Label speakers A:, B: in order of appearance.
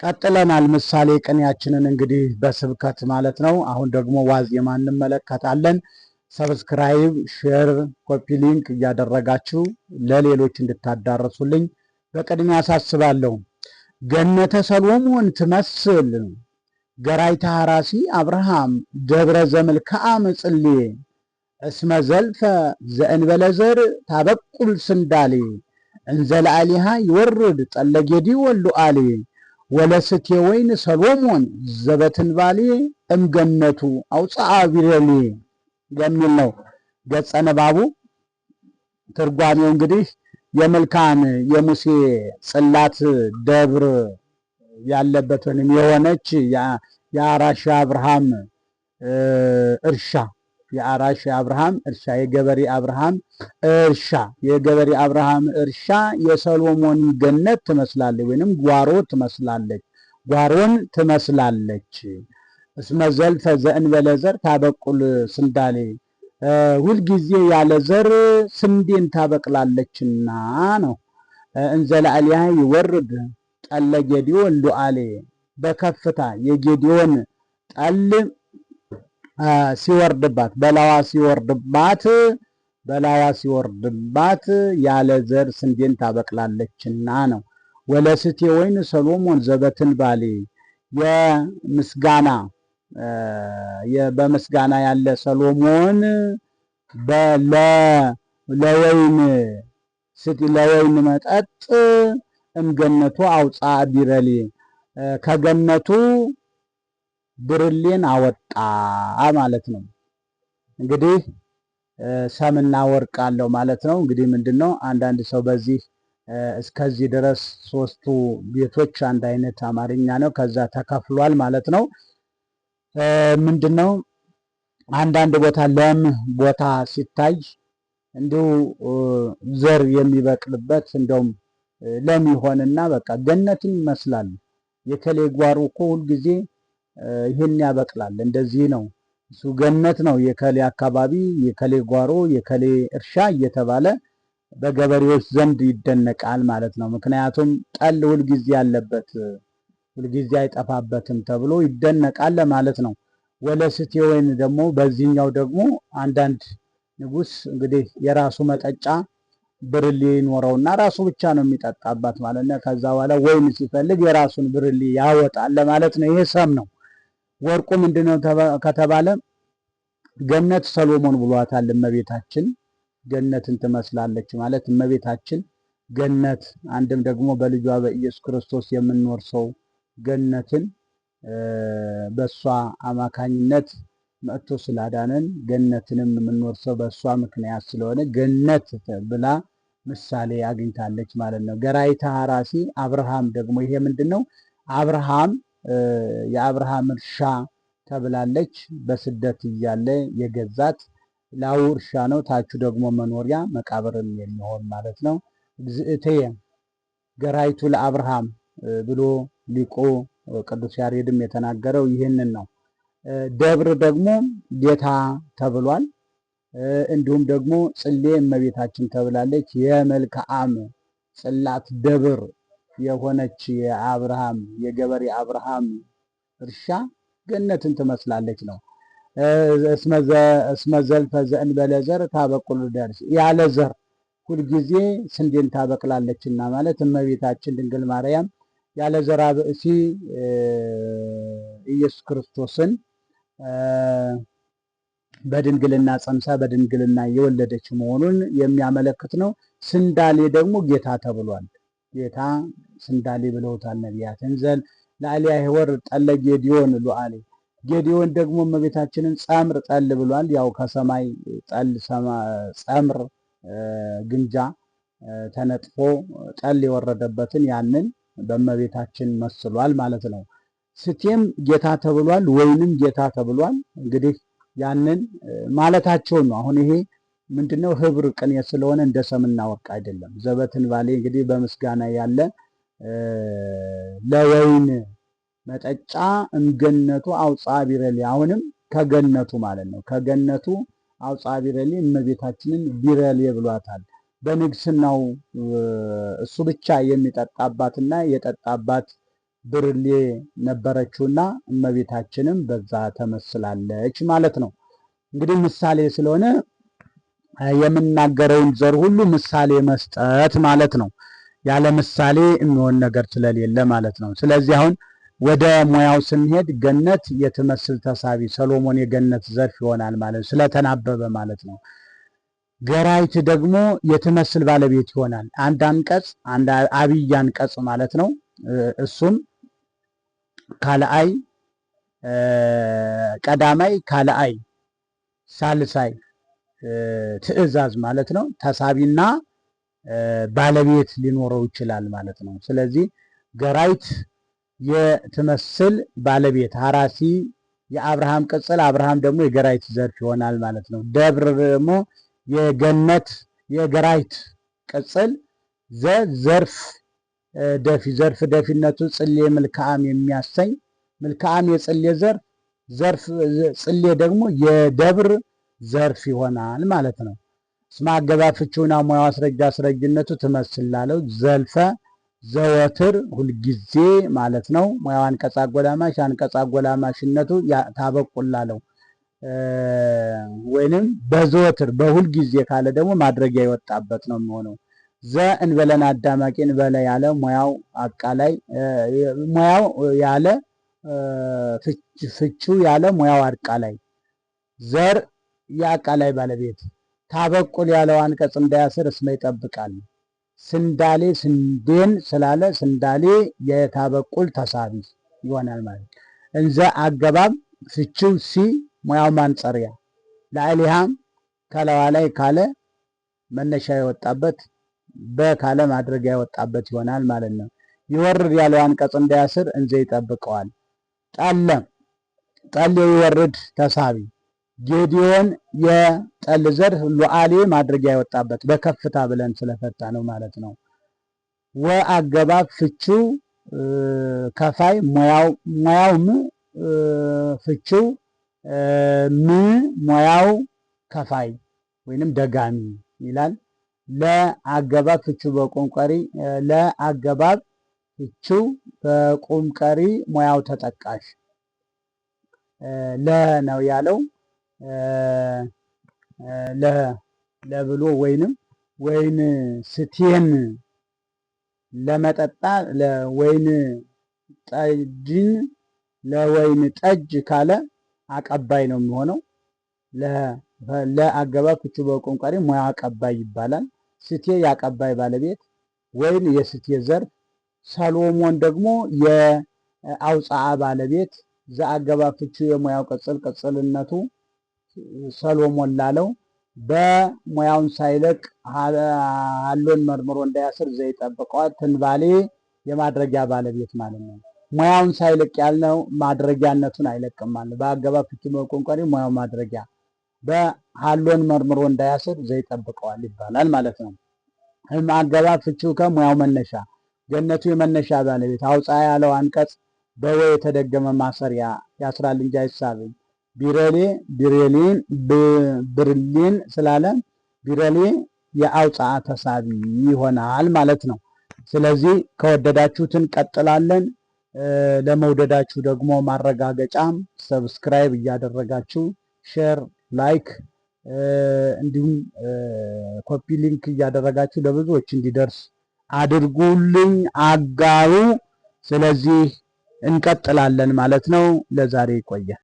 A: ቀጥለናል ምሳሌ ቅኔያችንን እንግዲህ በስብከት ማለት ነው። አሁን ደግሞ ዋዜማ እንመለከታለን። ሰብስክራይብ፣ ሼር፣ ኮፒ ሊንክ እያደረጋችሁ ለሌሎች እንድታዳረሱልኝ በቅድሚያ አሳስባለሁ። ገነተ ሰሎሞን ትመስል ገራይተ ሐራሲ አብርሃም ደብረ ዘምልክዓ ምጽሌ እስመ ዘልፈ ዘእንበለ ዘር ታበቁል ስንዳሌ እንዘለአሊሃ ይወርድ ጠለጌዲ ወሉአሌ ወለስቴ ወይን ሰሎሞን ዘበትንባሌ እምገነቱ አውፅአ ቢረሌ የሚል ነው ገጸ ንባቡ። ትርጓሜው እንግዲህ የመልካም የሙሴ ጽላት ደብር ያለበት ወይም የሆነች የአራሽ አብርሃም እርሻ የአብርሃም እርሻ የገበሬ አብርሃም እርሻ የገበሬ አብርሃም እርሻ የሰሎሞን ገነት ትመስላለች ወይንም ጓሮን ትመስላለች። እስመ ዘልፈ ዘእንበለ ዘር ታበቁል ስንዳሌ ሁልጊዜ ያለ ዘር ስንዴን ታበቅላለችና ነው። እንዘለአሊሃ ይወርድ ጠለ ጌዲዮን ሉአሌ በከፍታ የጌዲዮን ጠል ሲወርድባት በላዋ ሲወርድባት ያለ ዘር ስንዴን ታበቅላለችና ነው። ወለስቴ ወይን ሰሎሞን ዘበትንባሌ በምስጋና ያለ ሰሎሞን ለወይን መጠጥ እምገነቱ አውፅአ ቢረሌ ከገነቱ ብርሌን አወጣ ማለት ነው። እንግዲህ ሰምና ወርቅ አለው ማለት ነው። እንግዲህ ምንድነው አንዳንድ ሰው በዚህ እስከዚህ ድረስ ሶስቱ ቤቶች አንድ አይነት አማርኛ ነው፣ ከዛ ተከፍሏል ማለት ነው። ምንድነው አንዳንድ ቦታ ለም ቦታ ሲታይ እንዲሁ ዘር የሚበቅልበት እንደውም ለም ይሆንና በቃ ገነትን ይመስላል። የከሌ ጓሮ እኮ ሁልጊዜ ይህን ያበቅላል፣ እንደዚህ ነው እሱ ገነት ነው፣ የከሌ አካባቢ፣ የከሌ ጓሮ፣ የከሌ እርሻ እየተባለ በገበሬዎች ዘንድ ይደነቃል ማለት ነው። ምክንያቱም ጠል ሁልጊዜ ያለበት ሁልጊዜ አይጠፋበትም ተብሎ ይደነቃል ማለት ነው። ወለስቴ ወይን ደግሞ በዚህኛው ደግሞ አንዳንድ ንጉሥ እንግዲህ የራሱ መጠጫ ብርሌ ይኖረውና ራሱ ብቻ ነው የሚጠጣባት ማለት ነው። ከዛ በኋላ ወይን ሲፈልግ የራሱን ብርሌ ያወጣል ለማለት ነው። ይሄ ሰም ነው። ወርቁ ምንድነው ከተባለ ገነት ሰሎሞን ብሏታል። እመቤታችን ገነትን ትመስላለች ማለት እመቤታችን ገነት አንድም ደግሞ በልጇ በኢየሱስ ክርስቶስ የምንወርሰው ገነትን በሷ አማካኝነት መጥቶ ስላዳነን ገነትንም የምንወርሰው በሷ ምክንያት ስለሆነ ገነት ብላ ምሳሌ አግኝታለች ማለት ነው። ገራይተ ሐራሲ አብርሃም ደግሞ ይሄ ምንድነው? አብርሃም የአብርሃም እርሻ ተብላለች። በስደት እያለ የገዛት ላዩ እርሻ ነው፣ ታቹ ደግሞ መኖሪያ መቃብርም የሚሆን ማለት ነው። እግዝእትየ ገራይቱ ለአብርሃም ብሎ ሊቁ ቅዱስ ያሬድም የተናገረው ይህንን ነው። ደብር ደግሞ ጌታ ተብሏል። እንዲሁም ደግሞ ጽሌ እመቤታችን ተብላለች። የመልክዓም ጽላት ደብር የሆነች የአብርሃም የገበሬ አብርሃም እርሻ ገነትን ትመስላለች ነው። እስመ ዘልፈ ዘእንበለ ዘር ታበቁል ደርስ ያለ ዘር ሁልጊዜ ስንዴን ታበቅላለችና ማለት እመቤታችን ድንግል ማርያም ያለ ዘራ ብእሲ ኢየሱስ ክርስቶስን በድንግልና ጸንሳ በድንግልና የወለደች መሆኑን የሚያመለክት ነው። ስንዳሌ ደግሞ ጌታ ተብሏል። ጌታ ስንዳሌ ብለውታል ነቢያት። እንዘል ለአሊያ ይወር ጠለ ጌዲዮን ሉአሌ ጌዲዮን ደግሞ እመቤታችንን ጸምር ጠል ብሏል። ያው ከሰማይ ጠል ጸምር ግንጃ ተነጥፎ ጠል የወረደበትን ያንን በእመቤታችን መስሏል ማለት ነው። ስቴም ጌታ ተብሏል፣ ወይንም ጌታ ተብሏል። እንግዲህ ያንን ማለታቸውን ነው። አሁን ይሄ ምንድነው ህብር ቅኔ ስለሆነ እንደ ሰምና ወርቅ አይደለም። ዘበትንባሌ እንግዲህ በምስጋና ያለ ለወይን መጠጫ እምገነቱ አውፅአ ቢረሌ አሁንም ከገነቱ ማለት ነው። ከገነቱ አውፅአ ቢረሌ እመቤታችንን ቢረሌ ብሏታል። በንግስናው እሱ ብቻ የሚጠጣባትና የጠጣባት ብርሌ ነበረችውና እመቤታችንም በዛ ተመስላለች ማለት ነው። እንግዲህ ምሳሌ ስለሆነ የምናገረውን ዘር ሁሉ ምሳሌ መስጠት ማለት ነው። ያለ ምሳሌ የሚሆን ነገር ስለሌለ ማለት ነው። ስለዚህ አሁን ወደ ሙያው ስንሄድ ገነት የትመስል ተሳቢ ሰሎሞን የገነት ዘርፍ ይሆናል ማለት ስለተናበበ ማለት ነው። ገራይት ደግሞ የትመስል ባለቤት ይሆናል። አንድ አንቀጽ አንድ አብይ አንቀጽ ማለት ነው። እሱም ካልአይ ቀዳማይ ካልአይ ሳልሳይ ትእዛዝ ማለት ነው። ተሳቢና ባለቤት ሊኖረው ይችላል ማለት ነው። ስለዚህ ገራይት የትመስል ባለቤት ሐራሲ የአብርሃም ቅጽል አብርሃም ደግሞ የገራይት ዘርፍ ይሆናል ማለት ነው። ደብር ደግሞ የገነት የገራይት ቅጽል ዘርፍ ደፊ ዘርፍ ደፊነቱ ጽሌ ምልክዓም የሚያሰኝ ምልክዓም የጽሌ ዘርፍ ጽሌ ደግሞ የደብር ዘርፍ ይሆናል ማለት ነው። እስመ አገባብ ፍቺውና ሙያው አስረጃ አስረጅነቱ ትመስል ላለው ዘልፈ ዘወትር ሁልጊዜ ማለት ነው። ሙያው አንቀጽ አጎላማሽ አንቀጽ አጎላማሽነቱ ታበቁላለው ወይንም በዘወትር በሁልጊዜ ካለ ደግሞ ማድረጊያ የወጣበት ነው የሚሆነው። እንበለን አዳማቂ እንበለ ያለ ሙያው አቃላይ ሙያው ያለ ፍቺው ያለ ሙያው አቃላይ ዘር የአቃላይ ባለቤት ታበቁል ያለው አንቀጽ እንዳያስር እስመ ይጠብቃል። ስንዳሌ ስንዴን ስላለ ስንዳሌ የታበቁል ተሳቢ ይሆናል ማለት እንዘ አገባብ ፍቺው ሲ ሙያው ማንጸሪያ ለአሊሃም ከለዋ ላይ ካለ መነሻ የወጣበት በካለ ማድረጊያ የወጣበት ይሆናል ማለት ነው። ይወርድ ያለው አንቀጽ እንዳያስር እንዘ ይጠብቀዋል። ጠል ይወርድ ተሳቢ ጌዲዮን የጠል ዘር ሉዓሌ ማድረጊያ የወጣበት በከፍታ ብለን ስለፈታ ነው ማለት ነው። ወአገባብ ፍቺው ከፋይ ሙያው ፍቺው ሙያው ከፋይ ወይንም ደጋሚ ይላል። ለአገባብ ፍቺው በቁም ቀሪ ለአገባብ ፍቺው በቁም ቀሪ ሙያው ተጠቃሽ ነው ያለው። ለብሎ ወይንም ወይን ስቴን ለመጠጣ ለወይን ጠጅን ለወይን ጠጅ ካለ አቀባይ ነው የሚሆነው። ለአገባብ ፍቺው በቁም ቀሪ ሙያ አቀባይ ይባላል። ስቴ የአቀባይ ባለቤት ወይን የስቴ ዘርፍ ሰሎሞን ደግሞ የአውፃአ ባለቤት ዘአገባብ ፍቺው የሙያው ቅጽልነቱ ሰሎሞን ላለው በሙያውን ሳይለቅ ሀሎን መርምሮ እንዳያስር ዘይጠብቀዋል። ትንባሌ የማድረጊያ ባለቤት ማለት ነው። ሙያውን ሳይለቅ ያልነው ማድረጊያነቱን አይለቅም ማለት በአገባብ ፍቺው በቁም ቀሪ ሙያው ማድረጊያ በሀሎን መርምሮ እንዳያስር ዘይጠብቀዋል ይባላል ማለት ነው። አገባብ ፍቺው ከሙያው መነሻ ገነቱ የመነሻ ባለቤት አውፃ ያለው አንቀጽ በወ የተደገመ ማሰሪያ ያስራል እንጂ አይሳብም። ቢረሌ ቢሬሌን ብርሌን ስላለ ቢረሌ የአውፃ ተሳቢ ይሆናል ማለት ነው። ስለዚህ ከወደዳችሁት እንቀጥላለን። ለመውደዳችሁ ደግሞ ማረጋገጫም ሰብስክራይብ እያደረጋችሁ ሼር፣ ላይክ እንዲሁም ኮፒ ሊንክ እያደረጋችሁ ለብዙዎች እንዲደርስ አድርጉልኝ፣ አጋሩ። ስለዚህ እንቀጥላለን ማለት ነው። ለዛሬ ይቆያል።